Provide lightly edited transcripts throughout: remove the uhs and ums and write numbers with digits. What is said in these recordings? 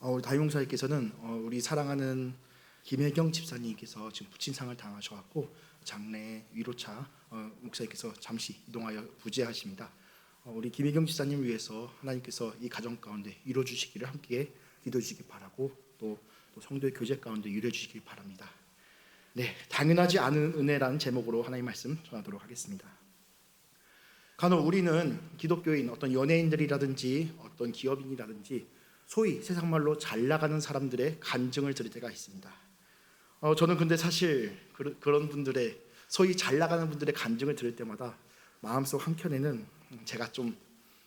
우리 담임목사님께서는 우리 사랑하는 김혜경 집사님께서 지금 부친상을 당하셔갖고 장례 위로차 목사님께서 잠시 이동하여 부재하십니다. 우리 김혜경 집사님을 위해서 하나님께서 이 가정 가운데 이루어 주시기를 함께 기도해 주시기 바라고 또 성도의 교제 가운데 이루어 주시기 바랍니다. 네, 당연하지 않은 은혜라는 제목으로 하나님 말씀 전하도록 하겠습니다. 간혹 우리는 기독교인 어떤 연예인들이라든지 어떤 기업인이라든지 소위 세상말로 잘 나가는 사람들의 간증을 들을 때가 있습니다. 저는 근데 사실 그런 분들의 소위 잘 나가는 분들의 간증을 들을 때마다 마음속 한켠에는 제가 좀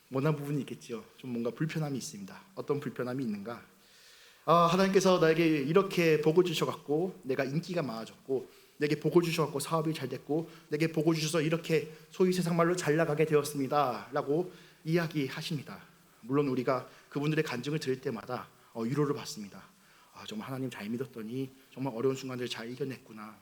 못난 부분이 있겠죠. 좀 뭔가 불편함이 있습니다. 어떤 불편함이 있는가? 하나님께서 나에게 이렇게 복을 주셔갖고 내가 인기가 많아졌고, 내게 복을 주셔갖고 사업이 잘 됐고, 내게 복을 주셔서 이렇게 소위 세상말로 잘 나가게 되었습니다 라고 이야기하십니다. 물론 우리가 그분들의 간증을 들을 때마다 위로를 받습니다. 정말 하나님 잘 믿었더니 정말 어려운 순간들을 잘 이겨냈구나.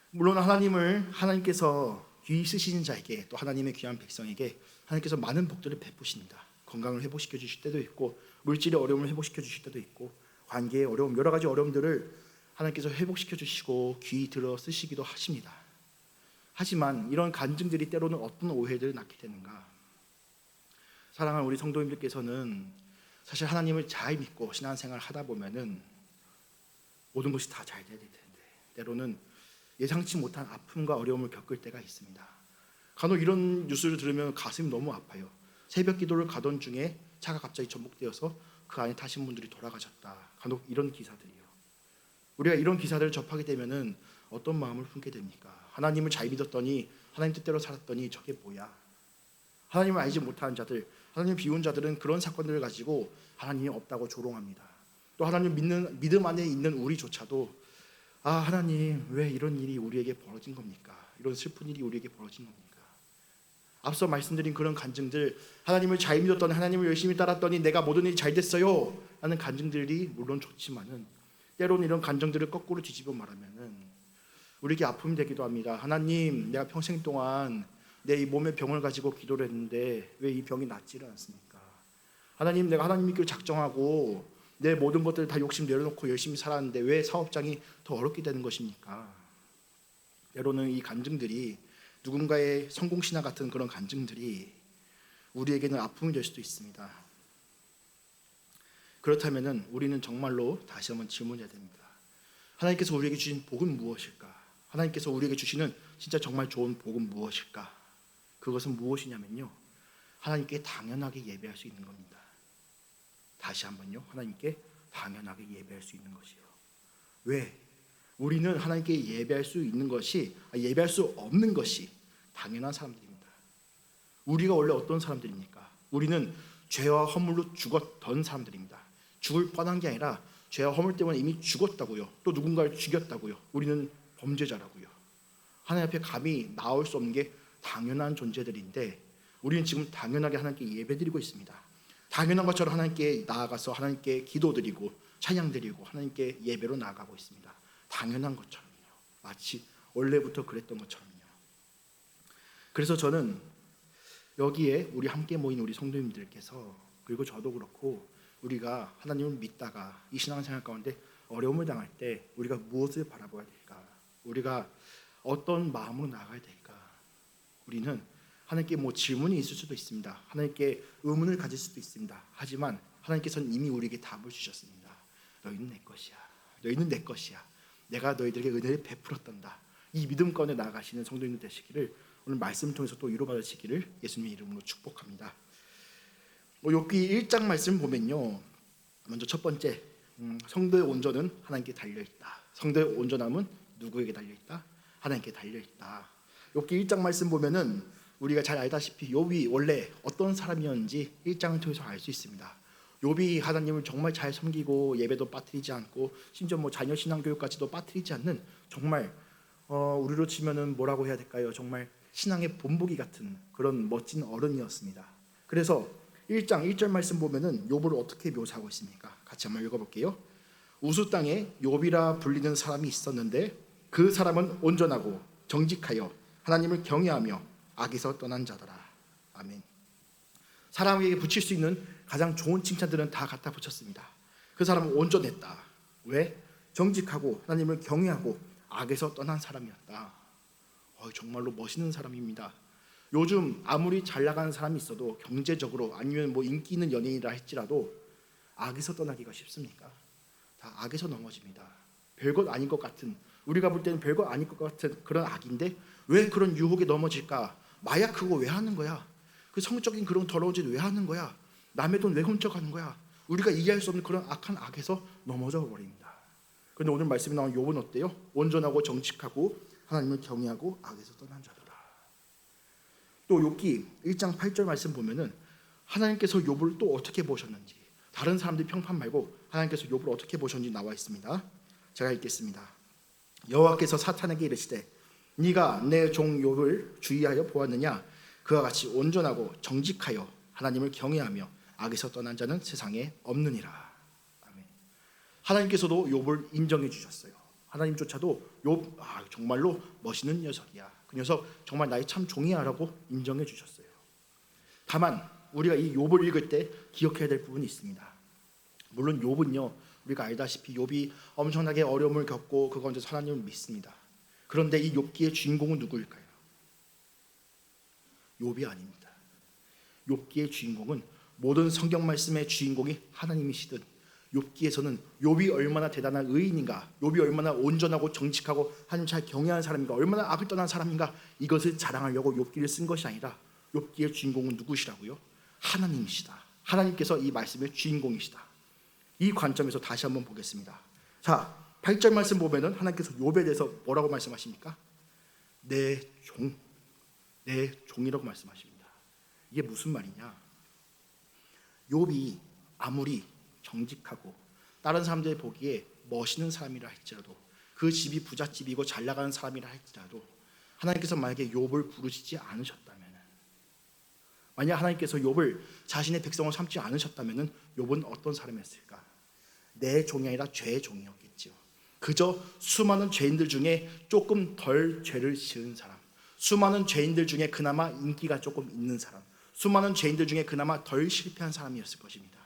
물론 하나님께서 귀히 쓰시는 자에게, 또 하나님의 귀한 백성에게 하나님께서 많은 복들을 베푸십니다. 건강을 회복시켜 주실 때도 있고, 물질의 어려움을 회복시켜 주실 때도 있고, 관계의 어려움, 여러 가지 어려움들을 하나님께서 회복시켜 주시고 귀히 들어 쓰시기도 하십니다. 하지만 이런 간증들이 때로는 어떤 오해들을 낳게 되는가? 사랑하는 우리 성도님들께서는 사실 하나님을 잘 믿고 신앙생활을 하다 보면은 모든 것이 다 잘 돼야 될 텐데, 때로는 예상치 못한 아픔과 어려움을 겪을 때가 있습니다. 간혹 이런 뉴스를 들으면 가슴이 너무 아파요. 새벽 기도를 가던 중에 차가 갑자기 전복되어서 그 안에 타신 분들이 돌아가셨다. 간혹 이런 기사들이요. 우리가 이런 기사들을 접하게 되면은 어떤 마음을 품게 됩니까? 하나님을 잘 믿었더니, 하나님 뜻대로 살았더니 저게 뭐야? 하나님을 알지 못하는 자들, 하나님을 비운 자들은 그런 사건들을 가지고 하나님이 없다고 조롱합니다. 또 하나님 믿음 안에 있는 우리조차도 하나님 왜 이런 일이 우리에게 벌어진 겁니까? 이런 슬픈 일이 우리에게 벌어진 겁니까? 앞서 말씀드린 그런 간증들, 하나님을 잘 믿었더니, 하나님을 열심히 따랐더니 내가 모든 일이 잘 됐어요 라는 간증들이 물론 좋지만은, 때로는 이런 간증들을 거꾸로 뒤집어 말하면은 우리에게 아픔이 되기도 합니다. 하나님, 내가 평생 동안 내 이 몸의 병을 가지고 기도를 했는데 왜 이 병이 낫지를 않습니까? 하나님, 내가 하나님 믿기로 작정하고 내 모든 것들을 다 욕심 내려놓고 열심히 살았는데 왜 사업장이 더 어렵게 되는 것입니까? 때로는 이 간증들이, 누군가의 성공신화 같은 그런 간증들이 우리에게는 아픔이 될 수도 있습니다. 그렇다면 우리는 정말로 다시 한번 질문해야 됩니다. 하나님께서 우리에게 주신 복은 무엇일까? 하나님께서 우리에게 주시는 진짜 정말 좋은 복은 무엇일까? 그것은 무엇이냐면요, 하나님께 당연하게 예배할 수 있는 겁니다. 다시 한번요, 하나님께 당연하게 예배할 수 있는 것이요. 왜? 우리는 하나님께 예배할 수 있는 것이, 예배할 수 없는 것이 당연한 사람들입니다. 우리가 원래 어떤 사람들입니까? 우리는 죄와 허물로 죽었던 사람들입니다. 죽을 뻔한 게 아니라 죄와 허물 때문에 이미 죽었다고요. 또 누군가를 죽였다고요. 우리는 범죄자라고요. 하나님 앞에 감히 나올 수 없는 게 당연한 존재들인데, 우리는 지금 당연하게 하나님께 예배드리고 있습니다. 당연한 것처럼 하나님께 나아가서 하나님께 기도드리고 찬양드리고 하나님께 예배로 나아가고 있습니다. 당연한 것처럼요. 마치 원래부터 그랬던 것처럼요. 그래서 저는 여기에 우리 함께 모인 우리 성도님들께서, 그리고 저도 그렇고, 우리가 하나님을 믿다가 이 신앙생활 가운데 어려움을 당할 때 우리가 무엇을 바라봐야 될까? 우리가 어떤 마음으로 나아가야 될까? 우리는 하나님께 질문이 있을 수도 있습니다. 하나님께 의문을 가질 수도 있습니다. 하지만 하나님께서는 이미 우리에게 답을 주셨습니다. 너희는 내 것이야. 너희는 내 것이야. 내가 너희들에게 은혜를 베풀었단다. 이 믿음 가운데 나아가시는 성도님들 되시기를 오늘 말씀을 통해서 또 위로받으시기를 예수님의 이름으로 축복합니다. 욥기 1장 말씀 보면요, 먼저 첫 번째, 성도의 온전은 하나님께 달려있다. 성도의 온전함은 누구에게 달려있다? 하나님께 달려있다. 욥기 1장 말씀 보면은 우리가 잘 알다시피 욥이 원래 어떤 사람이었는지 1장을 통해서 알 수 있습니다. 욥이 하나님을 정말 잘 섬기고 예배도 빠뜨리지 않고, 심지어 자녀 신앙 교육까지도 빠뜨리지 않는, 정말 우리로 치면은 뭐라고 해야 될까요? 정말 신앙의 본보기 같은 그런 멋진 어른이었습니다. 그래서 1장 1절 말씀 보면은 욥을 어떻게 묘사하고 있습니까? 같이 한번 읽어볼게요. 우수 땅에 욥이라 불리는 사람이 있었는데 그 사람은 온전하고 정직하여 하나님을 경외하며 악에서 떠난 자더라. 아멘. 사람에게 붙일 수 있는 가장 좋은 칭찬들은 다 갖다 붙였습니다. 그 사람은 온전했다. 왜? 정직하고 하나님을 경외하고 악에서 떠난 사람이었다. 정말로 멋있는 사람입니다. 요즘 아무리 잘 나가는 사람이 있어도 경제적으로 아니면 뭐 인기 있는 연예인이라 할지라도 악에서 떠나기가 쉽습니까? 다 악에서 넘어집니다. 별것 아닌 것 같은, 우리가 볼 때는 별것 아닐 것 같은 그런 악인데 왜 그런 유혹에 넘어질까? 마약 그거 왜 하는 거야? 그 성적인 그런 더러운 짓 왜 하는 거야? 남의 돈 왜 훔쳐가는 거야? 우리가 이해할 수 없는 그런 악한 악에서 넘어져 버립니다. 그런데 오늘 말씀에 나온 욥은 어때요? 온전하고 정직하고 하나님을 경외하고 악에서 떠난 자더라. 또 욥기 1장 8절 말씀 보면은 하나님께서 욥을 또 어떻게 보셨는지, 다른 사람들이 평판 말고 하나님께서 욥을 어떻게 보셨는지 나와 있습니다. 제가 읽겠습니다. 여호와께서 사탄에게 이르시되 네가 내 종 욥을 주의하여 보았느냐? 그와 같이 온전하고 정직하여 하나님을 경외하며 악에서 떠난 자는 세상에 없느니라. 아멘. 하나님께서도 욥을 인정해 주셨어요. 하나님조차도 욥 정말로 멋있는 녀석이야. 그 녀석 정말 나의 참 종이야라고 인정해 주셨어요. 다만 우리가 이 욥을 읽을 때 기억해야 될 부분이 있습니다. 물론 욥은요, 우리가 알다시피 욥이 엄청나게 어려움을 겪고 그 가운데서 하나님을 믿습니다. 그런데 이 욥기의 주인공은 누구일까요? 욥이 아닙니다. 욥기의 주인공은 모든 성경 말씀의 주인공이 하나님이시듯 욥기에서는 욥이 얼마나 대단한 의인인가, 욥이 얼마나 온전하고 정직하고 하나님 잘 경외하는 사람인가, 얼마나 악을 떠난 사람인가, 이것을 자랑하려고 욥기를 쓴 것이 아니라 욥기의 주인공은 누구시라고요? 하나님이시다. 하나님께서 이 말씀의 주인공이시다. 이 관점에서 다시 한번 보겠습니다. 자, 8절 말씀 보면은 하나님께서 욥에 대해서 뭐라고 말씀하십니까? 내 종이라고 말씀하십니다. 이게 무슨 말이냐? 욥이 아무리 정직하고 다른 사람들이 보기에 멋있는 사람이라 할지라도, 그 집이 부잣집이고 잘 나가는 사람이라 할지라도 하나님께서 만약에 욥을 부르시지 않으셨다면, 만약 하나님께서 욥을 자신의 백성으로 삼지 않으셨다면 욥은 어떤 사람이었을까? 내 종이 아니라 죄의 종이었겠죠. 그저 수많은 죄인들 중에 조금 덜 죄를 지은 사람, 수많은 죄인들 중에 그나마 인기가 조금 있는 사람, 수많은 죄인들 중에 그나마 덜 실패한 사람이었을 것입니다.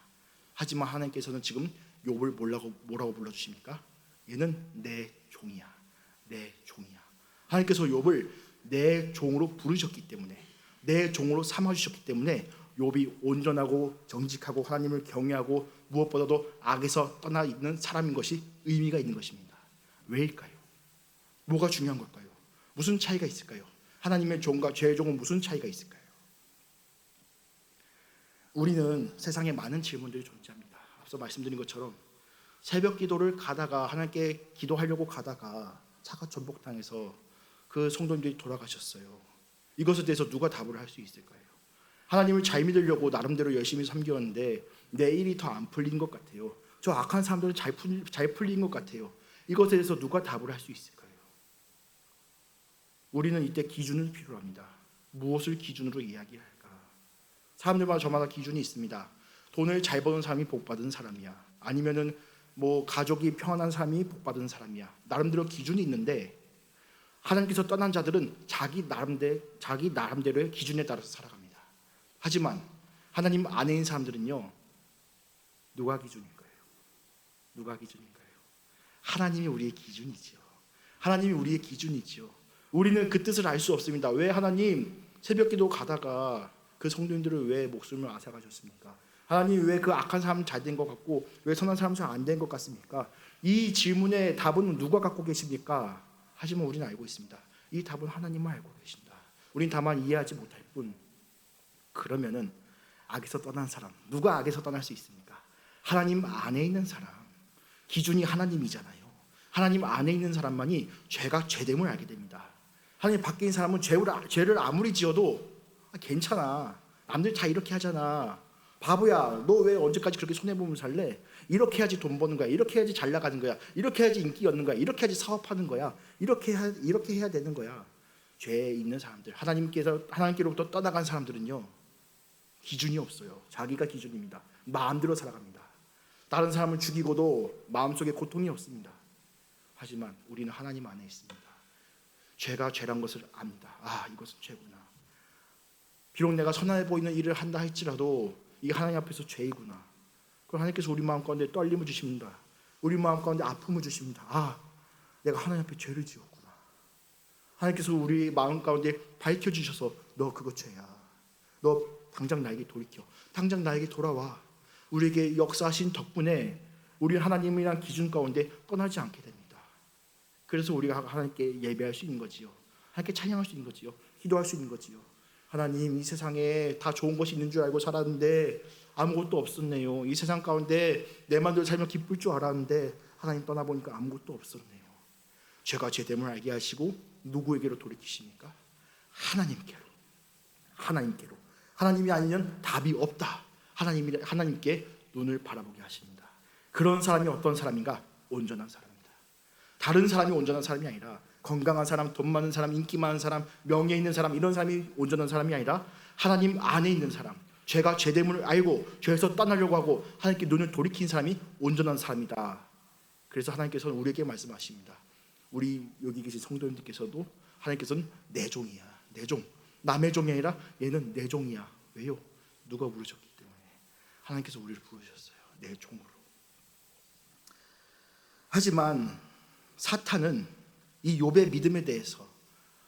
하지만 하나님께서는 지금 욥을 뭐라고 불러주십니까? 얘는 내 종이야. 내 종이야. 하나님께서 욥을 내 종으로 부르셨기 때문에, 내 종으로 삼아주셨기 때문에 욥이 온전하고 정직하고 하나님을 경외하고 무엇보다도 악에서 떠나 있는 사람인 것이 의미가 있는 것입니다. 왜일까요? 뭐가 중요한 걸까요? 무슨 차이가 있을까요? 하나님의 종과 죄의 종은 무슨 차이가 있을까요? 우리는 세상에 많은 질문들이 존재합니다. 앞서 말씀드린 것처럼 새벽 기도를 가다가, 하나님께 기도하려고 가다가 차가 전복당해서 그 성도님들이 돌아가셨어요. 이것에 대해서 누가 답을 할 수 있을까요? 하나님을 잘 믿으려고 나름대로 열심히 섬겼는데 내 일이 더 안 풀린 것 같아요. 저 악한 사람들은 잘 풀린 것 같아요. 이것에 대해서 누가 답을 할 수 있을까요? 우리는 이때 기준을 필요로 합니다. 무엇을 기준으로 이야기할까? 사람들마다 저마다 기준이 있습니다. 돈을 잘 버는 사람이 복받은 사람이야. 아니면은 뭐 가족이 평안한 사람이 복받은 사람이야. 나름대로 기준이 있는데 하나님께서 떠난 자들은 자기 나름대로의 기준에 따라서 살아갑니다. 하지만 하나님 안에 있는 사람들은요, 누가 기준일까요? 누가 기준일까요? 하나님이 우리의 기준이지요. 하나님이 우리의 기준이지요. 우리는 그 뜻을 알 수 없습니다. 왜 하나님 새벽기도 가다가 그 성도님들을 왜 목숨을 앗아가셨습니까? 하나님 왜 그 악한 사람은 잘 된 것 같고 왜 선한 사람은 잘 안 된 것 같습니까? 이 질문의 답은 누가 갖고 계십니까? 하지만 우리는 알고 있습니다. 이 답은 하나님만 알고 계신다. 우린 다만 이해하지 못할 뿐. 그러면은 악에서 떠난 사람, 누가 악에서 떠날 수 있습니까? 하나님 안에 있는 사람. 기준이 하나님이잖아요. 하나님 안에 있는 사람만이 죄가 죄됨을 알게 됩니다. 하나님 밖에 있는 사람은 죄를 아무리 지어도 괜찮아. 남들 다 이렇게 하잖아. 바보야, 너 왜 언제까지 그렇게 손해보면 살래? 이렇게 해야지 돈 버는 거야. 이렇게 해야지 잘 나가는 거야. 이렇게 해야지 인기 얻는 거야. 이렇게 해야지 사업하는 거야. 이렇게 해야 되는 거야. 죄에 있는 사람들, 하나님께로부터 떠나간 사람들은요, 기준이 없어요. 자기가 기준입니다. 마음대로 살아갑니다. 다른 사람을 죽이고도 마음속에 고통이 없습니다. 하지만 우리는 하나님 안에 있습니다. 죄가 죄란 것을 압니다. 이것은 죄구나. 비록 내가 선해 보이는 일을 한다 할지라도 이게 하나님 앞에서 죄이구나. 그럼 하나님께서 우리 마음 가운데 떨림을 주십니다. 우리 마음 가운데 아픔을 주십니다. 아, 내가 하나님 앞에 죄를 지었구나. 하나님께서 우리 마음 가운데 밝혀주셔서 너 그거 죄야. 너 당장 나에게 돌이켜. 당장 나에게 돌아와. 우리에게 역사하신 덕분에 우리 하나님이란 기준 가운데 떠나지 않게 됩니다. 그래서 우리가 하나님께 예배할 수 있는 거지요. 하나님께 찬양할 수 있는 거지요. 기도할 수 있는 거지요. 하나님, 이 세상에 다 좋은 것이 있는 줄 알고 살았는데 아무것도 없었네요. 이 세상 가운데 내 마음대로 살면 기쁠 줄 알았는데 하나님 떠나보니까 아무것도 없었네요. 죄가 죄됨을 알게 하시고 누구에게로 돌이키십니까? 하나님께로. 하나님께로. 하나님이 아니면 답이 없다. 하나님께 눈을 바라보게 하십니다. 그런 사람이 어떤 사람인가? 온전한 사람입니다. 다른 사람이 온전한 사람이 아니라 건강한 사람, 돈 많은 사람, 인기 많은 사람, 명예 있는 사람, 이런 사람이 온전한 사람이 아니라 하나님 안에 있는 사람, 죄가 죄됨을 알고 죄에서 떠나려고 하고 하나님께 눈을 돌이킨 사람이 온전한 사람이다. 그래서 하나님께서는 우리에게 말씀하십니다. 우리 여기 계신 성도님들께서도 하나님께서는 내 종이야. 내 종. 남의 종이 아니라 얘는 내 종이야. 왜요? 누가 부르셨기 때문에. 하나님께서 우리를 부르셨어요. 내 종으로. 하지만 사탄은 이 욥의 믿음에 대해서,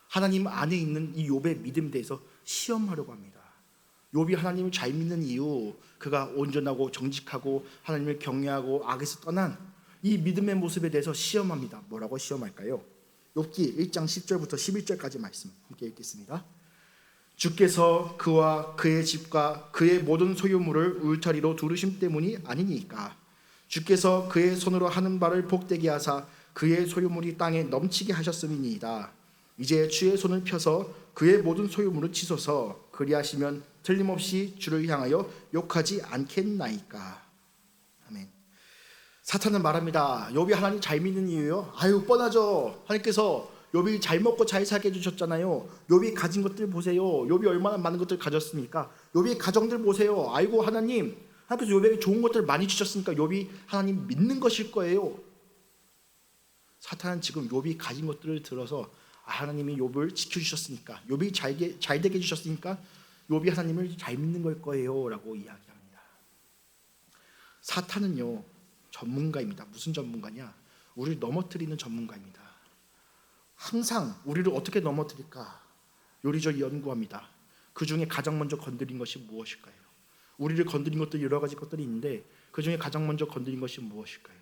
하나님 안에 있는 이 욥의 믿음에 대해서 시험하려고 합니다. 욥이 하나님을 잘 믿는 이유, 그가 온전하고 정직하고 하나님을 경외하고 악에서 떠난 이 믿음의 모습에 대해서 시험합니다. 뭐라고 시험할까요? 욥기 1장 10절부터 11절까지 말씀 함께 읽겠습니다. 주께서 그와 그의 집과 그의 모든 소유물을 울타리로 두르심 때문이 아니니까. 주께서 그의 손으로 하는 바를 복되게 하사 그의 소유물이 땅에 넘치게 하셨음이니이다. 이제 주의 손을 펴서 그의 모든 소유물을 치소서. 그리하시면 틀림없이 주를 향하여 욕하지 않겠나이까. 아멘. 사탄은 말합니다. 욥이 하나님 잘 믿는 이유요? 아유, 뻔하죠. 하나님께서 욥이 잘 먹고 잘 살게 해주셨잖아요. 욥이 가진 것들 보세요. 욥이 얼마나 많은 것들 가졌습니까? 욥이 가정들 보세요. 아이고, 하나님께서 욥에게 좋은 것들 많이 주셨으니까 욥이 하나님 믿는 것일 거예요. 사탄은 지금 욥이 가진 것들을 들어서 하나님이 욥을 지켜주셨으니까, 욥이 잘 되게 해주셨으니까 욥이 하나님을 잘 믿는 걸 거예요 라고 이야기합니다. 사탄은요, 전문가입니다. 무슨 전문가냐? 우리를 넘어뜨리는 전문가입니다. 항상 우리를 어떻게 넘어뜨릴까 요리조리 연구합니다. 그 중에 가장 먼저 건드린 것이 무엇일까요? 우리를 건드린 것도 여러 가지 것들이 있는데 그 중에 가장 먼저 건드린 것이 무엇일까요?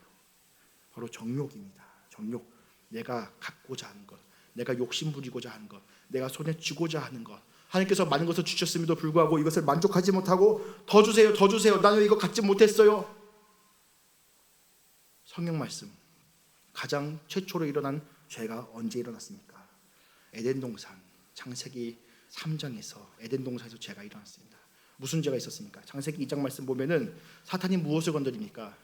바로 정욕입니다. 정욕. 내가 갖고자 하는 것, 내가 욕심 부리고자 하는 것, 내가 손에 쥐고자 하는 것. 하나님께서 많은 것을 주셨음에도 불구하고 이것을 만족하지 못하고 더 주세요, 더 주세요. 나는 이거 갖지 못했어요. 성경 말씀. 가장 최초로 일어난 죄가 언제 일어났습니까? 에덴 동산, 창세기 3장에서 에덴 동산에서 죄가 일어났습니다. 무슨 죄가 있었습니까? 창세기 2장 말씀 보면은 사탄이 무엇을 건드립니까?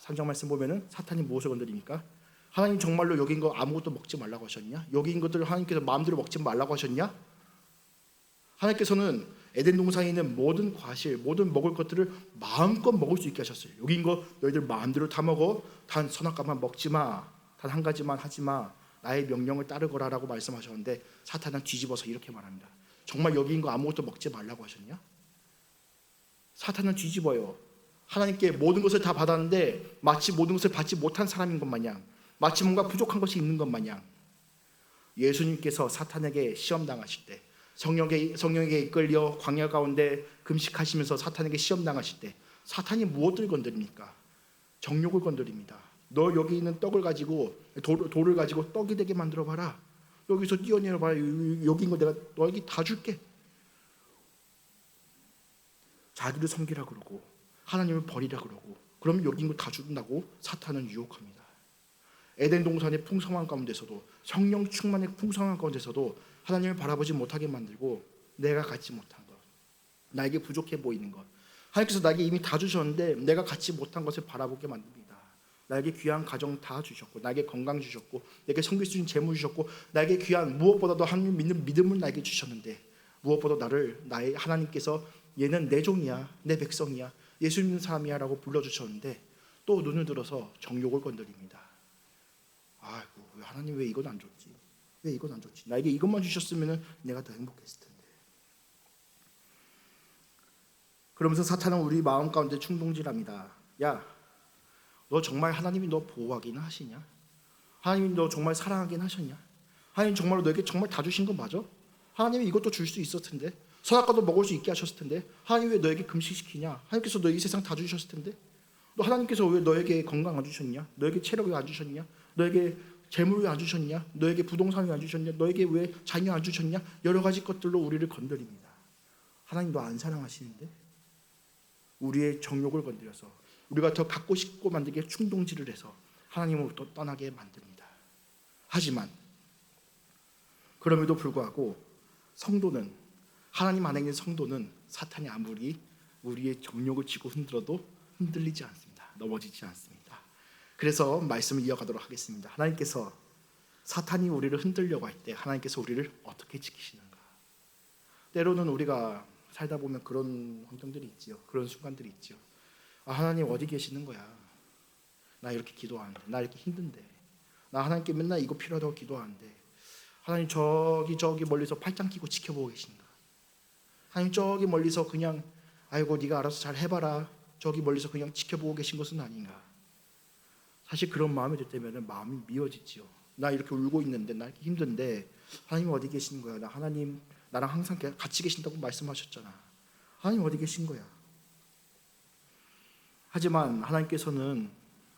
3장 말씀 보면은 사탄이 무엇을 건드립니까? 하나님 정말로 여기 있는 거 아무것도 먹지 말라고 하셨냐? 여기 있는 것들을 하나님께서 마음대로 먹지 말라고 하셨냐? 하나님께서는 에덴 동산에 있는 모든 과실, 모든 먹을 것들을 마음껏 먹을 수 있게 하셨어요. 여기 있는 거 너희들 마음대로 다 먹어. 단 선악과만 먹지 마. 단 한 가지만 하지 마. 나의 명령을 따르거라라고 말씀하셨는데 사탄은 뒤집어서 이렇게 말합니다. 정말 여기 있는 거 아무것도 먹지 말라고 하셨냐? 사탄은 뒤집어요. 하나님께 모든 것을 다 받았는데 마치 모든 것을 받지 못한 사람인 것 마냥, 마치 뭔가 부족한 것이 있는 것 마냥. 예수님께서 사탄에게 시험당하실 때, 성령에게 이끌려 광야 가운데 금식하시면서 사탄에게 시험당하실 때 사탄이 무엇을 건드립니까? 정욕을 건드립니다. 너 여기 있는 떡을 가지고 돌을 가지고 떡이 되게 만들어 봐라. 여기서 띄어내려 봐라. 여기 있는 거 내가 너에게 다 줄게. 자기를 섬기라 그러고 하나님을 버리라 그러고 그러면 여기 있는 거 다 준다고 사탄은 유혹합니다. 에덴 동산의 풍성한 가운데서도, 성령 충만의 풍성한 가운데서도 하나님을 바라보지 못하게 만들고 내가 갖지 못한 것, 나에게 부족해 보이는 것, 하나님께서 나에게 이미 다 주셨는데 내가 갖지 못한 것을 바라보게 만듭니다. 나에게 귀한 가정 다 주셨고, 나에게 건강 주셨고, 내게 섬길 수 있는 재물 주셨고, 나에게 귀한 무엇보다도 하나님 믿는 믿음을 나에게 주셨는데 무엇보다 나의 하나님께서 얘는 내 종이야, 내 백성이야, 예수 믿는 사람이야 라고 불러주셨는데 또 눈을 들어서 정욕을 건드립니다. 아이고, 하나님 왜 이건 안 줬지? 왜 이건 안 줬지? 나에게 이것만 주셨으면 내가 더 행복했을 텐데. 그러면서 사탄은 우리 마음 가운데 충동질합니다. 야, 너 정말 하나님이 너 보호하긴 하시냐? 하나님이 너 정말 사랑하긴 하셨냐? 하나님 정말로 너에게 정말 다 주신 건 맞아? 하나님이 이것도 줄 수 있었을 텐데, 선악과도 먹을 수 있게 하셨을 텐데, 하나님 왜 너에게 금식시키냐? 하나님께서 너에게 세상 다 주셨을 텐데, 너 하나님께서 왜 너에게 건강 안 주셨냐? 너에게 체력을 안 주셨냐? 너에게 재물을 안 주셨냐? 너에게 부동산을 안 주셨냐? 너에게 왜 자녀 안 주셨냐? 여러 가지 것들로 우리를 건드립니다. 하나님도 안 사랑하시는데 우리의 정욕을 건드려서 우리가 더 갖고 싶고 만들게 충동질을 해서 하나님으로부터 떠나게 만듭니다. 하지만 그럼에도 불구하고 성도는, 하나님 안에 있는 성도는 사탄이 아무리 우리의 정욕을 쥐고 흔들어도 흔들리지 않습니다. 넘어지지 않습니다. 그래서 말씀을 이어가도록 하겠습니다. 하나님께서 사탄이 우리를 흔들려고 할 때 하나님께서 우리를 어떻게 지키시는가? 때로는 우리가 살다 보면 그런 환경들이 있지요. 그런 순간들이 있지요. 하나님 어디 계시는 거야? 나 이렇게 기도하는데, 나 이렇게 힘든데, 나 하나님께 맨날 이거 필요하다고 기도하는데, 하나님 저기 멀리서 팔짱 끼고 지켜보고 계신가? 하나님 저기 멀리서 그냥 아이고 네가 알아서 잘 해봐라, 저기 멀리서 그냥 지켜보고 계신 것은 아닌가? 사실 그런 마음이 들 때면 마음이 미워지지요. 나 이렇게 울고 있는데, 나 이렇게 힘든데 하나님 어디 계신 거야? 나 하나님 나랑 항상 같이 계신다고 말씀하셨잖아. 하나님 어디 계신 거야? 하지만 하나님께서는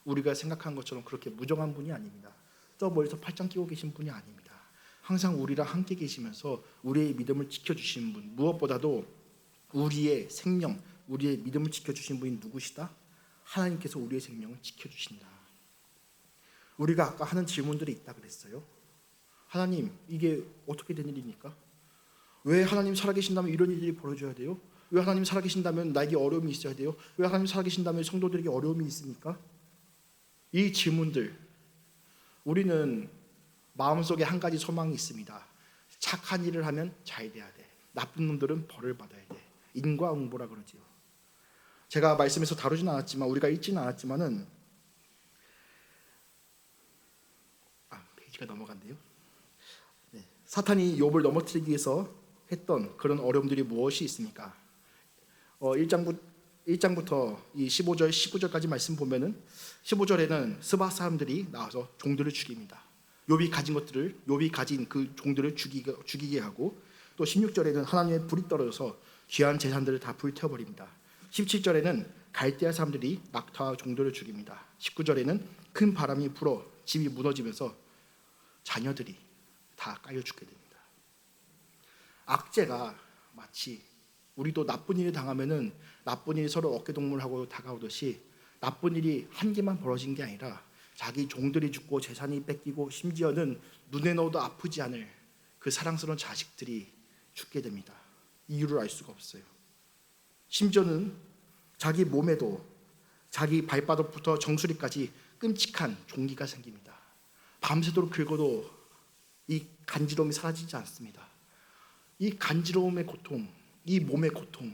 우리가 생각한 것처럼 그렇게 무정한 분이 아닙니다. 저 멀리서 팔짱 끼고 계신 분이 아닙니다. 항상 우리랑 함께 계시면서 우리의 믿음을 지켜주시는 분, 무엇보다도 우리의 생명, 우리의 믿음을 지켜주신 분이 누구시다? 하나님께서 우리의 생명을 지켜주신다. 우리가 아까 하는 질문들이 있다 그랬어요. 하나님, 이게 어떻게 된 일입니까? 왜 하나님 살아계신다면 이런 일이 벌어져야 돼요? 왜 하나님 살아계신다면 나에게 어려움이 있어야 돼요? 왜 하나님 살아계신다면 성도들에게 어려움이 있습니까? 이 질문들, 우리는 마음속에 한 가지 소망이 있습니다. 착한 일을 하면 잘 돼야 돼. 나쁜 놈들은 벌을 받아야 돼. 인과응보라 그러지요. 제가 말씀에서 다루진 않았지만, 우리가 읽지는 않았지만은, 페이지가 넘어간대요. 네. 사탄이 욥을 넘어뜨리기 위해서 했던 그런 어려움들이 무엇이 있습니까? 1장부터 이 15절, 19절까지 말씀 보면은 15절에는 스바 사람들이 나와서 종들을 죽입니다. 욥이 가진 그 종들을 죽이게 하고, 또 16절에는 하나님의 불이 떨어져서 귀한 재산들을 다 불태워버립니다. 17절에는 갈대아 사람들이 낙타와 종들을 죽입니다. 19절에는 큰 바람이 불어 집이 무너지면서 자녀들이 다 깔려 죽게 됩니다. 악재가 마치 우리도 나쁜 일을 당하면은 나쁜 일이 서로 어깨동무하고 다가오듯이 나쁜 일이 한 개만 벌어진 게 아니라 자기 종들이 죽고 재산이 뺏기고 심지어는 눈에 넣어도 아프지 않을 그 사랑스러운 자식들이 죽게 됩니다. 이유를 알 수가 없어요. 심지어는 자기 몸에도 자기 발바닥부터 정수리까지 끔찍한 종기가 생깁니다. 밤새도록 긁어도 이 간지러움이 사라지지 않습니다. 이 간지러움의 고통, 이 몸의 고통,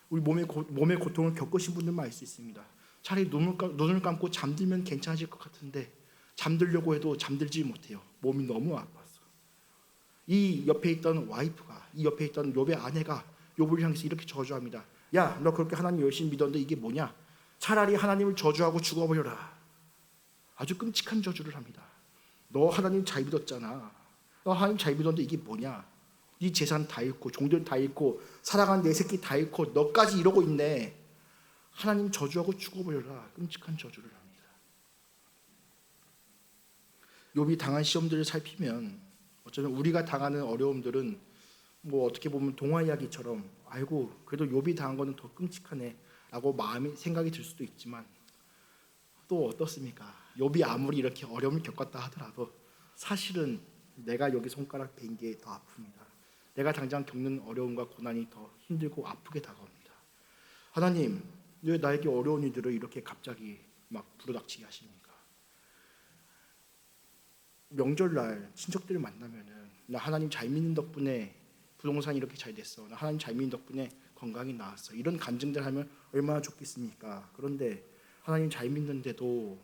우리 몸의 고통을 겪으신 분들만 알 수 있습니다. 차라리 눈을 감고 잠들면 괜찮아질 것 같은데 잠들려고 해도 잠들지 못해요. 몸이 너무 아파서. 이 옆에 있던 와이프가, 이 옆에 있던 욥의 아내가 욥을 향해서 이렇게 저주합니다. 야, 너 그렇게 하나님 열심히 믿었는데 이게 뭐냐? 차라리 하나님을 저주하고 죽어버려라. 아주 끔찍한 저주를 합니다. 너 하나님 잘 믿었잖아. 너 하나님 잘 믿었는데 이게 뭐냐? 네 재산 다 잃고 종들 다 잃고 사랑한 내 새끼 다 잃고 너까지 이러고 있네. 하나님 저주하고 죽어버려라. 끔찍한 저주를 합니다. 욥이 당한 시험들을 살피면 어쩌면 우리가 당하는 어려움들은 뭐 어떻게 보면 동화 이야기처럼 아이고 그래도 욥이 당한 거는 더 끔찍하네 라고 생각이 들 수도 있지만, 또 어떻습니까? 욥이 아무리 이렇게 어려움을 겪었다 하더라도 사실은 내가 여기 손가락 벤 게 더 아픕니다. 내가 당장 겪는 어려움과 고난이 더 힘들고 아프게 다가옵니다. 하나님, 왜 나에게 어려운 일들을 이렇게 갑자기 막 불어닥치게 하십니까? 명절날 친척들을 만나면은 나 하나님 잘 믿는 덕분에 부동산이 이렇게 잘 됐어. 나 하나님 잘 믿는 덕분에 건강이 나았어. 이런 간증들 하면 얼마나 좋겠습니까? 그런데 하나님 잘 믿는데도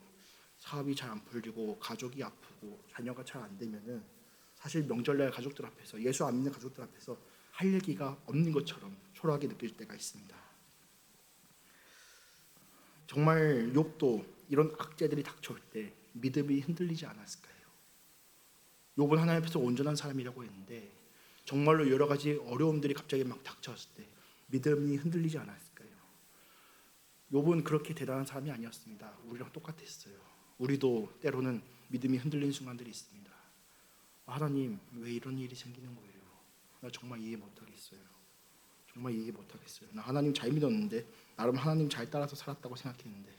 사업이 잘 안 풀리고 가족이 아프고 자녀가 잘 안 되면은 사실 명절날 가족들 앞에서, 예수 안 믿는 가족들 앞에서 할 얘기가 없는 것처럼 초라하게 느낄 때가 있습니다. 정말 욥도 이런 악재들이 닥쳐올 때 믿음이 흔들리지 않았을까요? 욥은 하나님 앞에서 온전한 사람이라고 했는데 정말로 여러 가지 어려움들이 갑자기 막 닥쳐왔을 때 믿음이 흔들리지 않았을까요? 욥은 그렇게 대단한 사람이 아니었습니다. 우리랑 똑같았어요. 우리도 때로는 믿음이 흔들리는 순간들이 있습니다. 하나님, 왜 이런 일이 생기는 거예요? 나 정말 이해 못하겠어요. 정말 이해 못하겠어요. 나 하나님 잘 믿었는데, 나름 하나님 잘 따라서 살았다고 생각했는데.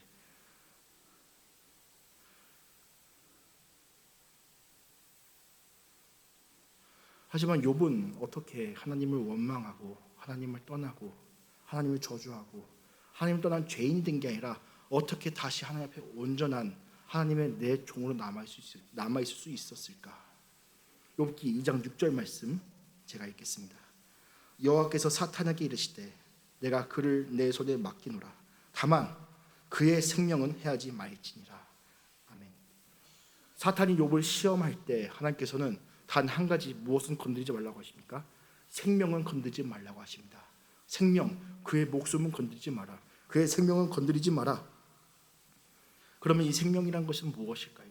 하지만 욥은 어떻게 하나님을 원망하고 하나님을 떠나고 하나님을 저주하고 하나님을 떠난 죄인이 된 게 아니라 어떻게 다시 하나님 앞에 온전한 하나님의 내 종으로 남아있을 수 있었을까? 욥기 2장 6절 말씀 제가 읽겠습니다. 여호와께서 사탄에게 이르시되 내가 그를 내 손에 맡기노라. 다만 그의 생명은 해하지 말지니라. 아멘. 사탄이 욥을 시험할 때 하나님께서는 단 한 가지 무엇은 건드리지 말라고 하십니까? 생명은 건드리지 말라고 하십니다. 생명, 그의 목숨은 건드리지 마라. 그의 생명은 건드리지 마라. 그러면 이 생명이란 것은 무엇일까요?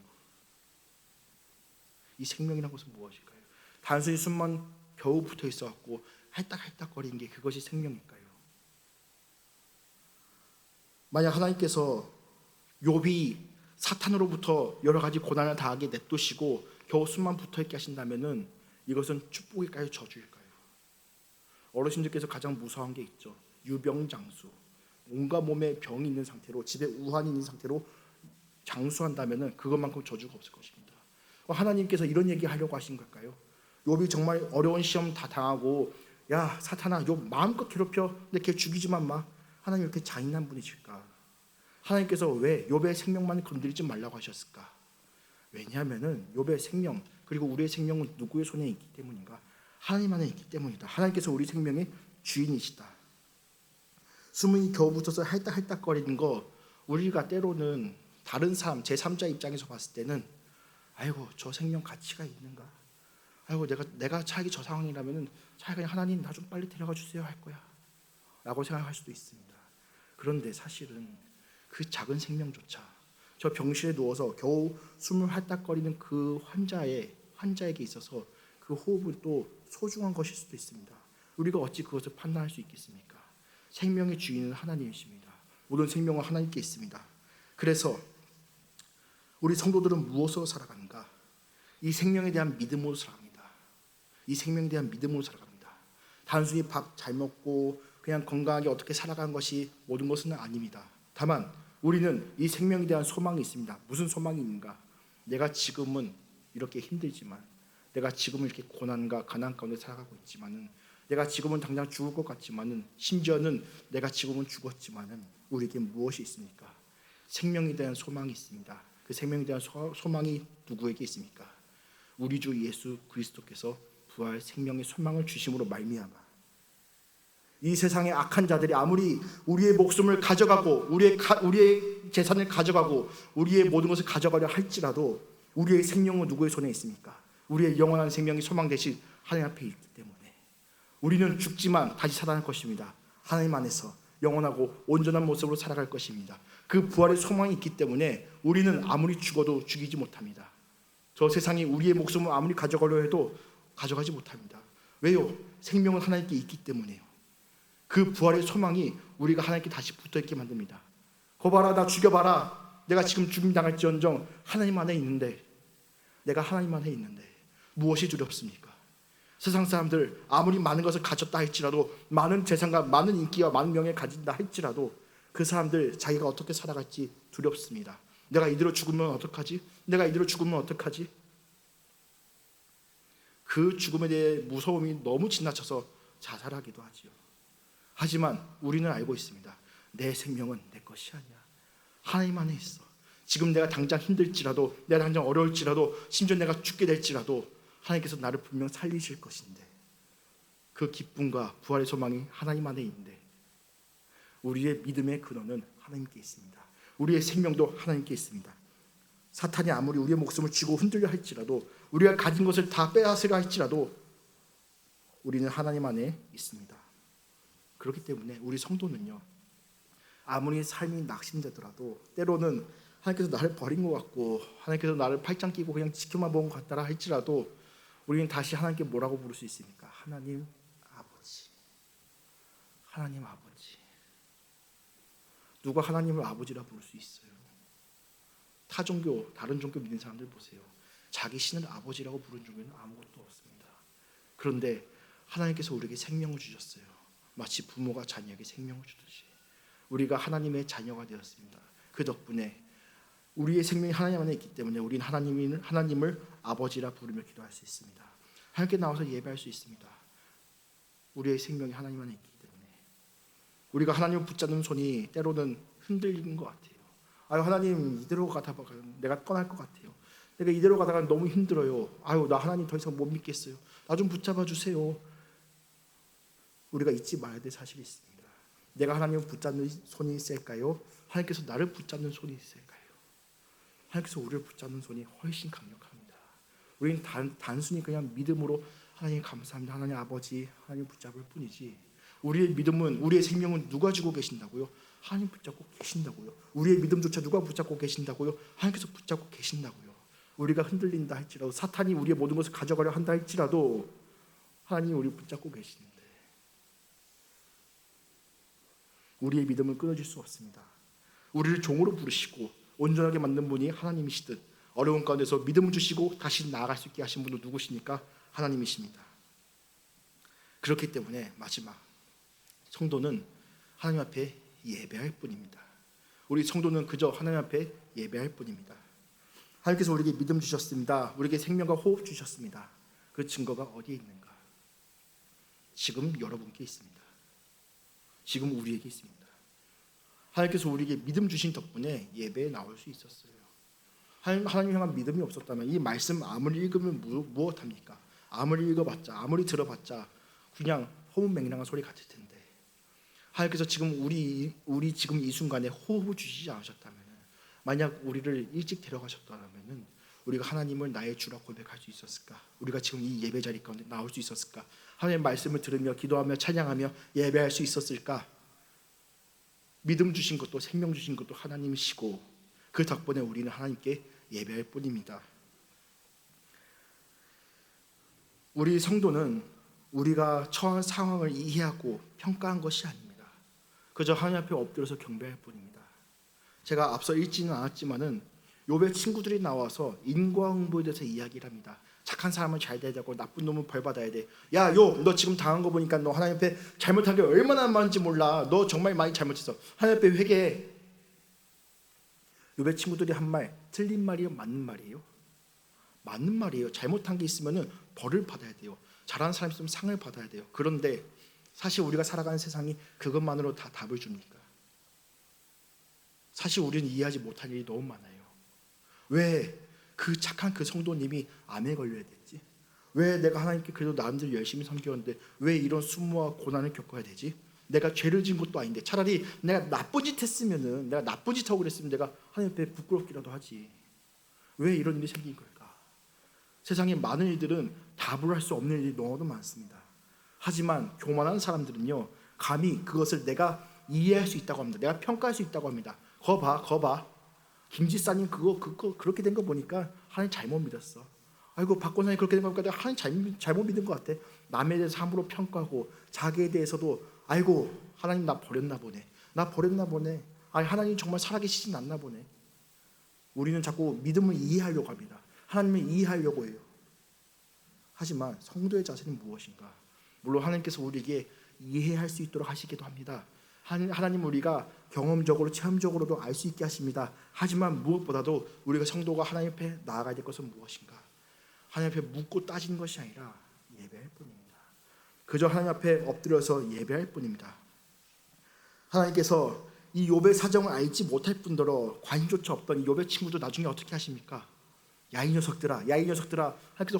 이 생명이란 것은 무엇일까요? 단순히 숨만 겨우 붙어 있어갖고 할딱할딱거리는 게 그것이 생명일까요? 만약 하나님께서 욥이 사탄으로부터 여러 가지 고난을 당하게 냅두시고 겨우 숨만 붙어있게 하신다면은 이것은 축복일까요? 저주일까요? 어르신들께서 가장 무서워한 게 있죠. 유병장수. 온갖 몸에 병이 있는 상태로, 집에 우환이 있는 상태로 장수한다면은 그것만큼 저주가 없을 것입니다. 하나님께서 이런 얘기 하려고 하신 걸까요? 욥이 정말 어려운 시험 다 당하고, 야 사탄아 욥 마음껏 괴롭혀, 근데 걔 죽이지만 마. 하나님 이렇게 잔인한 분이실까? 하나님께서 왜 욥의 생명만 건드리지 말라고 하셨을까? 왜냐하면은 욥의 생명, 그리고 우리의 생명은 누구의 손에 있기 때문인가? 하나님 안에 있기 때문이다. 하나님께서 우리 생명의 주인이시다. 숨이 겨우 붙어서 할딱할딱거리는 거, 우리가 때로는 다른 사람, 제3자 입장에서 봤을 때는 아이고 저 생명 가치가 있는가? 아이고 내가 차라리 저 상황이라면은 차라리 하나님 나 좀 빨리 데려가 주세요 할 거야 라고 생각할 수도 있습니다. 그런데 사실은 그 작은 생명조차 저 병실에 누워서 겨우 숨을 할딱거리는 그 환자에게 있어서 그 호흡은 또 소중한 것일 수도 있습니다. 우리가 어찌 그것을 판단할 수 있겠습니까? 생명의 주인은 하나님이십니다. 모든 생명은 하나님께 있습니다. 그래서 우리 성도들은 무엇으로 살아가는가? 이 생명에 대한 믿음으로 살아갑니다. 이 생명에 대한 믿음으로 살아갑니다. 단순히 밥 잘 먹고 그냥 건강하게 어떻게 살아가는 것이 모든 것은 아닙니다. 다만 우리는 이 생명에 대한 소망이 있습니다. 무슨 소망이 있는가? 내가 지금은 이렇게 힘들지만, 내가 지금은 이렇게 고난과 가난 가운데 살아가고 있지만은, 내가 지금은 당장 죽을 것 같지만은, 심지어는 내가 지금은 죽었지만은 우리에게 무엇이 있습니까? 생명에 대한 소망이 있습니다. 그 생명에 대한 소망이 누구에게 있습니까? 우리 주 예수 그리스도께서 부활 생명의 소망을 주심으로 말미암아 이 세상의 악한 자들이 아무리 우리의 목숨을 가져가고 우리의 재산을 가져가고 우리의 모든 것을 가져가려 할지라도 우리의 생명은 누구의 손에 있습니까? 우리의 영원한 생명이 소망 대신 하나님 앞에 있기 때문에 우리는 죽지만 다시 살아날 것입니다. 하나님 안에서 영원하고 온전한 모습으로 살아갈 것입니다. 그 부활의 소망이 있기 때문에 우리는 아무리 죽어도 죽이지 못합니다. 저 세상이 우리의 목숨을 아무리 가져가려 해도 가져가지 못합니다. 왜요? 생명은 하나님께 있기 때문에요. 그 부활의 소망이 우리가 하나님께 다시 붙어있게 만듭니다. 거봐라, 나 죽여봐라. 내가 지금 죽임당할지언정 하나님 안에 있는데, 내가 하나님 안에 있는데 무엇이 두렵습니까? 세상 사람들 아무리 많은 것을 가졌다 할지라도, 많은 재산과 많은 인기와 많은 명예를 가진다 할지라도 그 사람들 자기가 어떻게 살아갈지 두렵습니다. 내가 이대로 죽으면 어떡하지? 내가 이대로 죽으면 어떡하지? 그 죽음에 대해 무서움이 너무 지나쳐서 자살하기도 하지요. 하지만 우리는 알고 있습니다. 내 생명은 내 것이 아니야. 하나님 안에 있어. 지금 내가 당장 힘들지라도, 내가 당장 어려울지라도, 심지어 내가 죽게 될지라도 하나님께서 나를 분명 살리실 것인데, 그 기쁨과 부활의 소망이 하나님 안에 있는데, 우리의 믿음의 근원은 하나님께 있습니다. 우리의 생명도 하나님께 있습니다. 사탄이 아무리 우리의 목숨을 쥐고 흔들려 할지라도, 우리가 가진 것을 다 빼앗으려 할지라도 우리는 하나님 안에 있습니다. 그렇기 때문에 우리 성도는요, 아무리 삶이 낙심되더라도 때로는 하나님께서 나를 버린 것 같고 하나님께서 나를 팔짱 끼고 그냥 지켜만 본 것 같다라 할지라도 우리는 다시 하나님께 뭐라고 부를 수 있습니까? 하나님 아버지. 하나님 아버지. 누가 하나님을 아버지라 부를 수 있어요? 타 종교, 다른 종교 믿는 사람들 보세요. 자기 신을 아버지라고 부르는 종교는 아무것도 없습니다. 그런데 하나님께서 우리에게 생명을 주셨어요. 마치 부모가 자녀에게 생명을 주듯이 우리가 하나님의 자녀가 되었습니다. 그 덕분에 우리의 생명이 하나님 안에 있기 때문에 우리는 하나님을 아버지라 부르며 기도할 수 있습니다. 하나님께 나와서 예배할 수 있습니다. 우리의 생명이 하나님 안에 있기 때문에 우리가 하나님을 붙잡는 손이 때로는 흔들리는 것 같아요. 아유 하나님 이대로 가다가 내가 떠날 것 같아요. 내가 이대로 가다가 너무 힘들어요. 아유 나 하나님 더 이상 못 믿겠어요. 나 좀 붙잡아 주세요. 우리가 잊지 말아야 될 사실이 있습니다. 내가 하나님을 붙잡는 손이 있을까요? 하나님께서 나를 붙잡는 손이 있을까요? 하나님께서 우리를 붙잡는 손이 훨씬 강력합니다. 우리는 단순히 그냥 믿음으로 하나님 감사합니다. 하나님 아버지 하나님 붙잡을 뿐이지 우리의 믿음은 우리의 생명은 누가 주고 계신다고요? 하나님 붙잡고 계신다고요. 우리의 믿음조차 누가 붙잡고 계신다고요? 하나님께서 붙잡고 계신다고요. 우리가 흔들린다 할지라도 사탄이 우리의 모든 것을 가져가려 한다 할지라도 하나님이 우리를 붙잡고 계시는데 우리의 믿음을 끊어질 수 없습니다. 우리를 종으로 부르시고 온전하게 만든 분이 하나님이시듯 어려운 가운데서 믿음을 주시고 다시 나아갈 수 있게 하신 분은 누구십니까? 하나님이십니다. 그렇기 때문에 마지막 성도는 하나님 앞에 예배할 뿐입니다. 우리 성도는 그저 하나님 앞에 예배할 뿐입니다. 하나님께서 우리에게 믿음 주셨습니다. 우리에게 생명과 호흡 주셨습니다. 그 증거가 어디에 있는가? 지금 여러분께 있습니다. 지금 우리에게 있습니다. 하나님께서 우리에게 믿음 주신 덕분에 예배에 나올 수 있었어요. 하나님 향한 믿음이 없었다면 이 말씀 아무리 읽으면 무엇합니까? 아무리 읽어봤자 아무리 들어봤자 그냥 허무맹랑한 소리 같을 텐데 하나님께서 지금 우리 지금 이 순간에 호흡을 주시지 않으셨다면 만약 우리를 일찍 데려가셨다면 우리가 하나님을 나의 주라 고백할 수 있었을까? 우리가 지금 이 예배 자리 가운데 나올 수 있었을까? 하나님의 말씀을 들으며 기도하며 찬양하며 예배할 수 있었을까? 믿음 주신 것도 생명 주신 것도 하나님이시고 그 덕분에 우리는 하나님께 예배할 뿐입니다. 우리 성도는 우리가 처한 상황을 이해하고 평가한 것이 아닙니다. 그저 하나님 앞에 엎드려서 경배할 뿐입니다. 제가 앞서 읽지는 않았지만은 욥의 친구들이 나와서 인과응보에 대해서 이야기를 합니다. 착한 사람은 잘 돼야 되고 나쁜 놈은 벌 받아야 돼. 야 욥 너 지금 당한 거 보니까 너 하나님 앞에 잘못한 게 얼마나 많은지 몰라. 너 정말 많이 잘못했어. 하나님 앞에 회개해. 욥의 친구들이 한 말 틀린 말이에요? 맞는 말이에요? 맞는 말이에요. 잘못한 게 있으면 벌을 받아야 돼요. 잘하는 사람 있으면 상을 받아야 돼요. 그런데 사실 우리가 살아가는 세상이 그것만으로 다 답을 줍니까? 사실 우리는 이해하지 못할 일이 너무 많아요. 왜 그 착한 그 성도님이 암에 걸려야 됐지? 왜 내가 하나님께 그래도 나름대로 열심히 섬겼는데 왜 이런 수모와 고난을 겪어야 되지? 내가 죄를 지은 것도 아닌데 차라리 내가 나쁜 짓 했으면은 내가 나쁜 짓 하고 그랬으면 내가 하나님 앞에 부끄럽기라도 하지. 왜 이런 일이 생긴 걸까? 세상에 많은 일들은 답을 할 수 없는 일이 너무도 많습니다. 하지만 교만한 사람들은요 감히 그것을 내가 이해할 수 있다고 합니다. 내가 평가할 수 있다고 합니다. 거봐 김지사님 그거 그렇게 된 거 보니까 하나님 잘못 믿었어. 아이고 박권사님 그렇게 된 거 보니까 하나님 잘못 믿은 것 같아. 남에 대해서 함부로 평가하고 자기에 대해서도 아이고 하나님 나 버렸나 보네. 아니 하나님 정말 살아계시진 않나 보네. 우리는 자꾸 믿음을 이해하려고 합니다. 하나님을 이해하려고 해요. 하지만 성도의 자세는 무엇인가? 물론 하나님께서 우리에게 이해할 수 있도록 하시기도 합니다. 하나님 우리가 경험적으로 체험적으로도 알 수 있게 하십니다. 하지만 무엇보다도 우리가 성도가 하나님 앞에 나아가야 될 것은 무엇인가? 하나님 앞에 묻고 따지는 것이 아니라 예배할 뿐입니다. 그저 하나님 앞에 엎드려서 예배할 뿐입니다. 하나님께서 이 욥의 사정을 알지 못할 뿐더러 관심조차 없던 이 욥의 친구도 나중에 어떻게 하십니까? 야 이 녀석들아 하나님께서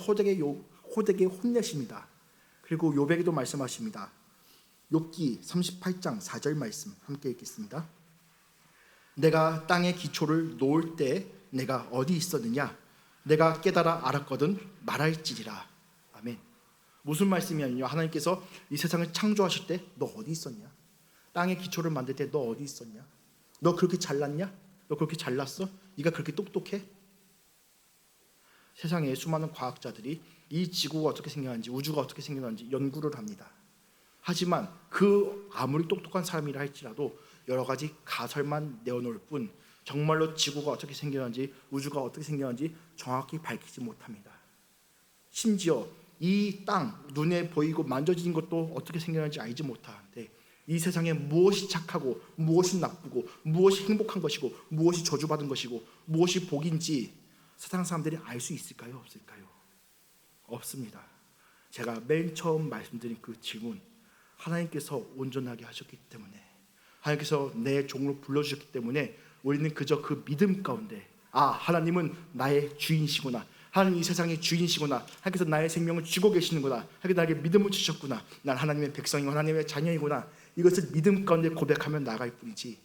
호되게 혼내십니다. 그리고 욥에게도 말씀하십니다. 욥기 38장 4절 말씀 함께 읽겠습니다. 내가 땅의 기초를 놓을 때 내가 어디 있었느냐? 내가 깨달아 알았거든 말할지니라. 아멘. 무슨 말씀이냐면요, 하나님께서 이 세상을 창조하실 때 너 어디 있었냐? 땅의 기초를 만들 때 너 어디 있었냐? 너 그렇게 잘났냐? 너 그렇게 잘났어? 네가 그렇게 똑똑해? 세상에 수많은 과학자들이 이 지구가 어떻게 생겨났는지, 우주가 어떻게 생겨났는지 연구를 합니다. 하지만 그 아무리 똑똑한 사람이라 할지라도 여러 가지 가설만 내어놓을 뿐 정말로 지구가 어떻게 생겨났는지, 우주가 어떻게 생겨났는지 정확히 밝히지 못합니다. 심지어 이 땅, 눈에 보이고 만져지는 것도 어떻게 생겨났는지 알지 못하는데 이 세상에 무엇이 착하고 무엇이 나쁘고 무엇이 행복한 것이고 무엇이 저주받은 것이고 무엇이 복인지 세상 사람들이 알 수 있을까요? 없을까요? 없습니다. 제가 맨 처음 말씀드린 그 질문, 하나님께서 온전하게 하셨기 때문에, 하나님께서 내 종으로 불러주셨기 때문에 우리는 그저 그 믿음 가운데 하나님은 나의 주인이시구나, 하나님 이 세상의 주인이시구나, 하나님께서 나의 생명을 주고 계시는구나, 하나님께서 나에게 믿음을 주셨구나, 난 하나님의 백성이고 하나님의 자녀이구나, 이것을 믿음 가운데 고백하며 나아갈 뿐이지,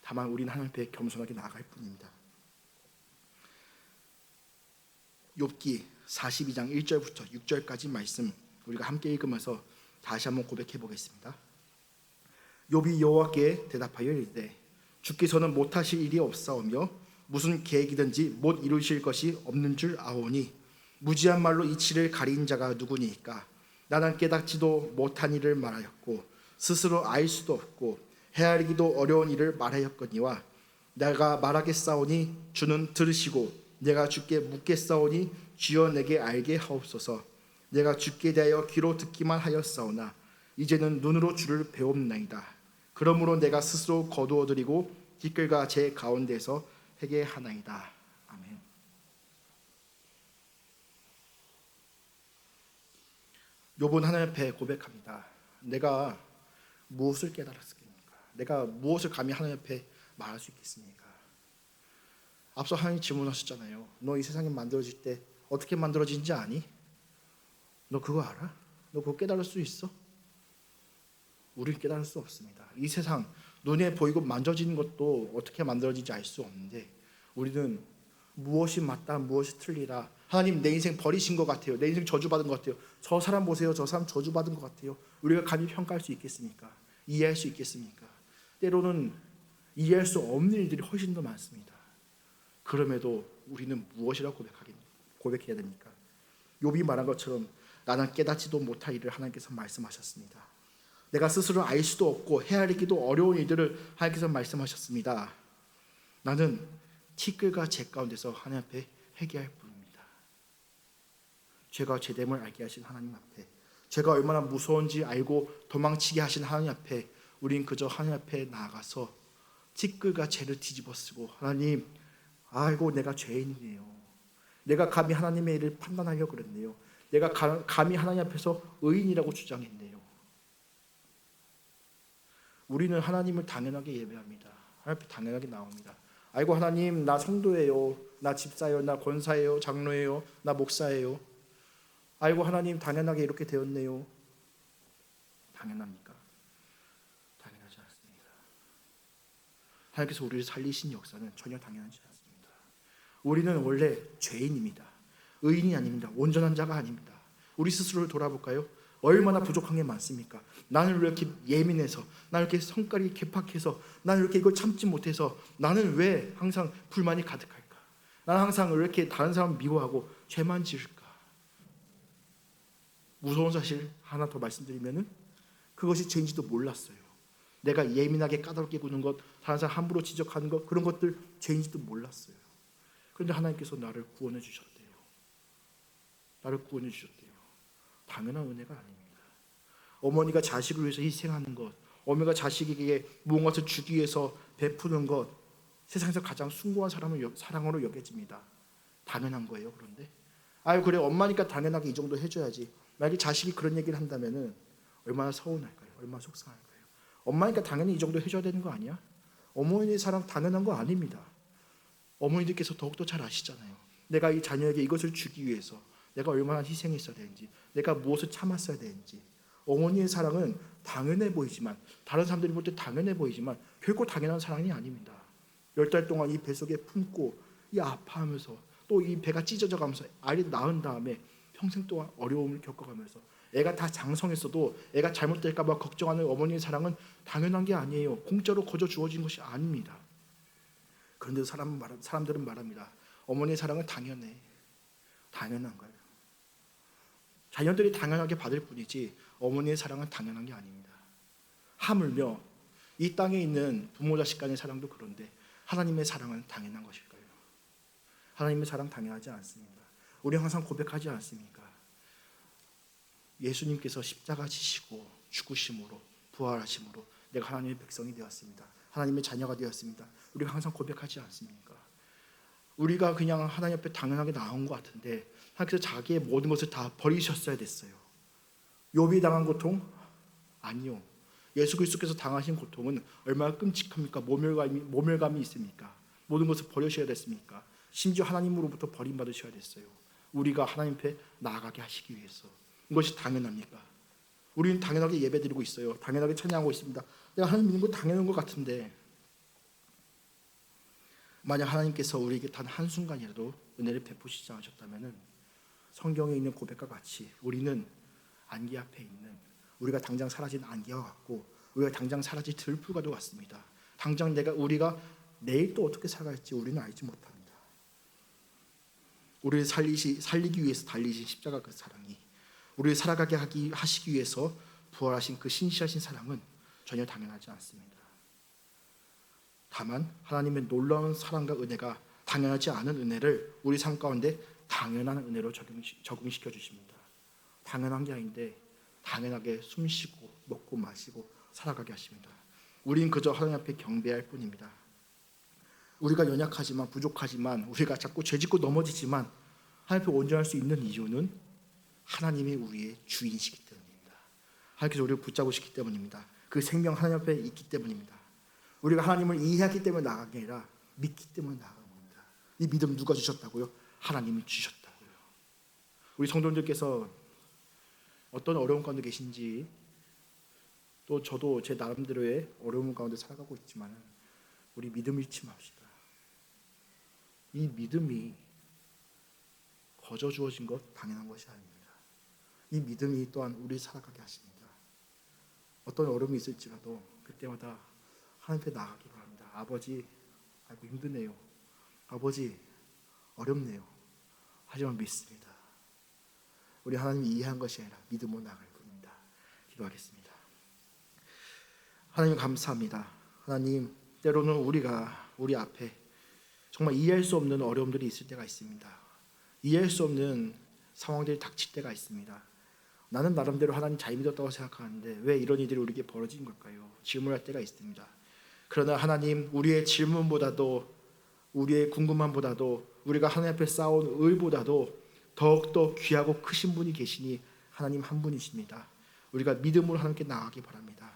다만 우리는 하나님 앞에 겸손하게 나아갈 뿐입니다. 욥기 42장 1절부터 6절까지 말씀 우리가 함께 읽으면서 다시 한번 고백해 보겠습니다. 욥이 여호와께 대답하여 이르되 주께서는 못하실 일이 없사오며 무슨 계획이든지 못 이루실 것이 없는 줄 아오니 무지한 말로 이치를 가린 자가 누구니까. 나는 깨닫지도 못한 일을 말하였고 스스로 알 수도 없고 헤아리기도 어려운 일을 말하였거니와 내가 말하겠사오니 주는 들으시고 내가 주께 묻겠사오니 주여 내게 알게 하옵소서. 내가 주께 대하여 귀로 듣기만 하였사오나 이제는 눈으로 주를 배웁나이다. 그러므로 내가 스스로 거두어드리고 티끌과 제 가운데서 회개하나이다. 아멘. 욥은 하나님 앞에 고백합니다. 내가 무엇을 깨달았습니까? 내가 무엇을 감히 하나님 앞에 말할 수 있겠습니까? 앞서 하나님 질문하셨잖아요. 너 이 세상이 만들어질 때 어떻게 만들어진지 아니? 너 그거 알아? 너 그거 깨달을 수 있어? 우리는 깨달을 수 없습니다. 이 세상 눈에 보이고 만져지는 것도 어떻게 만들어진지 알 수 없는데 우리는 무엇이 맞다 무엇이 틀리다, 하나님 내 인생 버리신 것 같아요, 내 인생 저주받은 것 같아요, 저 사람 보세요, 저 사람 저주받은 것 같아요, 우리가 감히 평가할 수 있겠습니까? 이해할 수 있겠습니까? 때로는 이해할 수 없는 일들이 훨씬 더 많습니다. 그럼에도 우리는 무엇이라고 고백해야 됩니까? 욥이 말한 것처럼 나는 깨닫지도 못할 일을 하나님께서 말씀하셨습니다. 내가 스스로 알 수도 없고 헤아리기도 어려운 일들을 하나님께서 말씀하셨습니다. 나는 티끌과 재 가운데서 하나님 앞에 회개할 뿐입니다. 죄가 죄됨을 알게 하신 하나님 앞에, 죄가 얼마나 무서운지 알고 도망치게 하신 하나님 앞에 우린 그저 하나님 앞에 나아가서 티끌과 재를 뒤집어 쓰고 하나님, 아이고 내가 죄인이네요. 내가 감히 하나님의 일을 판단하려고 그랬네요. 내가 감히 하나님 앞에서 의인이라고 주장했네요. 우리는 하나님을 당연하게 예배합니다. 하나님 앞에 당연하게 나옵니다. 아이고 하나님, 나 성도예요, 나 집사예요, 나 권사예요, 장로예요, 나 목사예요. 아이고 하나님, 당연하게 이렇게 되었네요. 당연합니까? 당연하지 않습니다. 하나님께서 우리를 살리신 역사는 전혀 당연하지 않습니다. 우리는 원래 죄인입니다. 의인이 아닙니다. 온전한 자가 아닙니다. 우리 스스로를 돌아볼까요? 얼마나 부족한 게 많습니까? 나는 왜 이렇게 예민해서, 나는 이렇게 성깔이 개팍해서, 나는 이렇게 이걸 참지 못해서, 나는 왜 항상 불만이 가득할까? 나는 항상 왜 이렇게 다른 사람 미워하고 죄만 지을까? 무서운 사실 하나 더 말씀드리면은 그것이 죄인지도 몰랐어요. 내가 예민하게 까다롭게 구는 것, 다른 사람 함부로 지적하는 것, 그런 것들 죄인지도 몰랐어요. 그런데 하나님께서 나를 구원해 주셨대요. 나를 구원해 주셨대요. 당연한 은혜가 아닙니다. 어머니가 자식을 위해서 희생하는 것, 어머니가 자식에게 무언가를 주기 위해서 베푸는 것, 세상에서 가장 숭고한 사랑으로 여겨집니다. 당연한 거예요. 그런데 아유 그래 엄마니까 당연하게 이 정도 해줘야지. 만약에 자식이 그런 얘기를 한다면은 얼마나 서운할까요? 얼마나 속상할까요? 엄마니까 당연히 이 정도 해줘야 되는 거 아니야? 어머니의 사랑 당연한 거 아닙니다. 어머니들께서 더욱더 잘 아시잖아요. 내가 이 자녀에게 이것을 주기 위해서 내가 얼마나 희생했어야 되는지, 내가 무엇을 참았어야 되는지. 어머니의 사랑은 당연해 보이지만, 다른 사람들이 볼 때 당연해 보이지만 결코 당연한 사랑이 아닙니다. 10달 동안 이 뱃속에 품고 이 아파하면서 또 이 배가 찢어져 가면서 아이를 낳은 다음에 평생 동안 어려움을 겪어가면서 애가 다 장성했어도 애가 잘못될까 봐 걱정하는 어머니의 사랑은 당연한 게 아니에요. 공짜로 거저 주어진 것이 아닙니다. 그런데 사람들은 말합니다. 어머니의 사랑은 당연한 거예요. 자녀들이 당연하게 받을 뿐이지 어머니의 사랑은 당연한 게 아닙니다. 하물며 이 땅에 있는 부모 자식 간의 사랑도 그런데 하나님의 사랑은 당연한 것일까요? 하나님의 사랑 당연하지 않습니다. 우리 항상 고백하지 않습니까? 예수님께서 십자가 지시고 죽으심으로 부활하심으로 내가 하나님의 백성이 되었습니다. 하나님의 자녀가 되었습니다. 우리가 항상 고백하지 않습니까? 우리가 그냥 하나님 앞에 당연하게 나온 것 같은데 하나님께서 자기의 모든 것을 다 버리셨어야 됐어요. 욥이 당한 고통? 아니요. 예수 그리스도께서 당하신 고통은 얼마나 끔찍합니까? 모멸감이 있습니까? 모든 것을 버리셔야 됐습니까? 심지어 하나님으로부터 버림받으셔야 됐어요. 우리가 하나님 앞에 나아가게 하시기 위해서. 이것이 당연합니까? 우리는 당연하게 예배드리고 있어요. 당연하게 찬양하고 있습니다. 내가 하나님 믿는 거 당연한 것 같은데 만약 하나님께서 우리에게 단 한순간이라도 은혜를 베푸시지 않으셨다면 성경에 있는 고백과 같이 우리는 안개 앞에 있는 우리가 당장 사라진 안개와 같고 우리가 당장 사라질 들풀과도 같습니다. 당장 우리가 내일 또 어떻게 살아갈지 우리는 알지 못합니다. 우리를 살리기 위해서 달리신 십자가 그 사랑이 우리를 살아가게 하시기 위해서 부활하신 그 신실하신 사랑은 전혀 당연하지 않습니다. 다만 하나님의 놀라운 사랑과 은혜가 당연하지 않은 은혜를 우리 삶 가운데 당연한 은혜로 적용시켜 주십니다. 당연한 게 아닌데 당연하게 숨쉬고 먹고 마시고 살아가게 하십니다. 우리는 그저 하나님 앞에 경배할 뿐입니다. 우리가 연약하지만 부족하지만 우리가 자꾸 죄짓고 넘어지지만 하나님 앞에 온전할 수 있는 이유는 하나님이 우리의 주인이시기 때문입니다. 하나님께서 우리를 붙잡으시기 때문입니다. 그 생명 하나님 앞에 있기 때문입니다. 우리가 하나님을 이해하기 때문에 나아간 게 아니라 믿기 때문에 나아간 겁니다. 이 믿음 누가 주셨다고요? 하나님이 주셨다고요. 우리 성도님들께서 어떤 어려움 가운데 계신지 또 저도 제 나름대로의 어려움 가운데 살아가고 있지만 우리 믿음을 잃지 맙시다. 이 믿음이 거저 주어진 것 당연한 것이 아닙니다. 이 믿음이 또한 우리 살아가게 하십니다. 어떤 어려움이 있을지라도 그때마다 하나님 앞에 나아가기 바랍니다. 아버지, 아이고 힘드네요. 아버지, 어렵네요. 하지만 믿습니다. 우리 하나님이 이해한 것이 아니라 믿음으로 나아갈 겁니다. 기도하겠습니다. 하나님 감사합니다. 하나님, 때로는 우리가 우리 앞에 정말 이해할 수 없는 어려움들이 있을 때가 있습니다. 이해할 수 없는 상황들이 닥칠 때가 있습니다. 나는 나름대로 하나님 잘 믿었다고 생각하는데 왜 이런 일들이 우리에게 벌어진 걸까요? 질문할 때가 있습니다. 그러나 하나님, 우리의 질문보다도 우리의 궁금함보다도 우리가 하나님 앞에 쌓아온 의보다도 더욱더 귀하고 크신 분이 계시니 하나님 한 분이십니다. 우리가 믿음으로 하나님께 나아가기 바랍니다.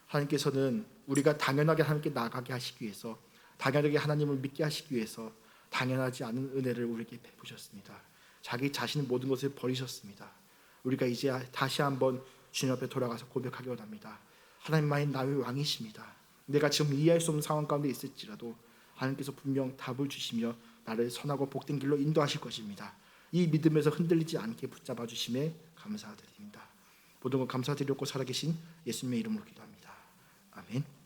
하나님께서는 우리가 당연하게 하나님께 나아가게 하시기 위해서 당연하게 하나님을 믿게 하시기 위해서 당연하지 않은 은혜를 우리에게 베푸셨습니다. 자기 자신의 모든 것을 버리셨습니다. 우리가 이제 다시 한번 주님 앞에 돌아가서 고백하기 원합니다. 하나님만이 나의 왕이십니다. 내가 지금 이해할 수 없는 상황 가운데 있을지라도 하나님께서 분명 답을 주시며 나를 선하고 복된 길로 인도하실 것입니다. 이 믿음에서 흔들리지 않게 붙잡아 주심에 감사드립니다. 모든 것 감사드리고 살아계신 예수님의 이름으로 기도합니다. 아멘.